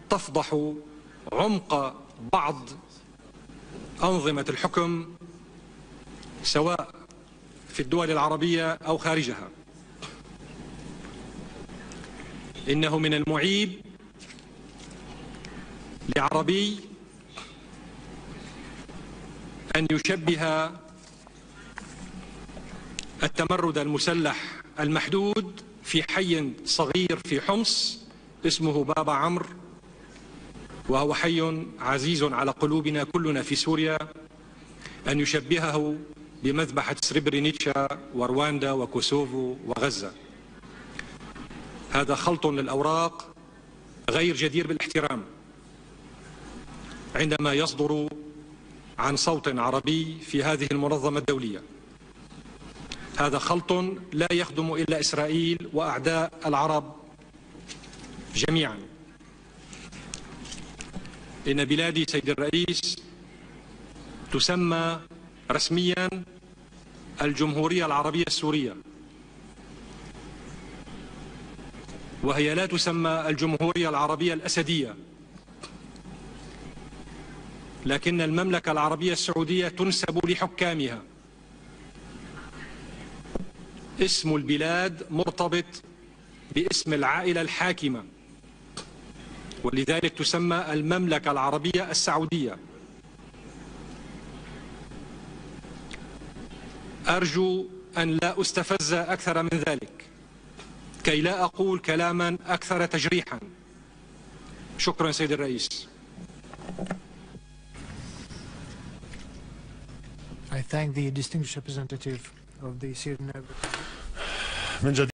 تفضح عمق بعض أنظمة الحكم سواء في الدول العربية أو خارجها. إنه من المعيب لعربي أن يشبه التمرد المسلح المحدود في حي صغير في حمص اسمه بابا عمرو، وهو حي عزيز على قلوبنا كلنا في سوريا، أن يشبهه بمذبحة سريبرينيتشا ورواندا وكوسوفو وغزة. هذا خلط للأوراق غير جدير بالاحترام عندما يصدر عن صوت عربي في هذه المنظمة الدولية. هذا خلط لا يخدم إلا إسرائيل وأعداء العرب جميعا. إن بلادي سيد الرئيس تسمى رسميا الجمهورية العربية السورية، وهي لا تسمى الجمهورية العربية الأسدية، لكن المملكة العربية السعودية تنسب لحكامها. اسم البلاد مرتبط باسم العائلة الحاكمة، ولذلك تسمى المملكة العربية السعودية. أرجو أن لا أستفز أكثر من ذلك كي لا أقول كلاما أكثر تجريحا. شكرا سيد الرئيس. I thank the distinguished representative of the Syrian من جديد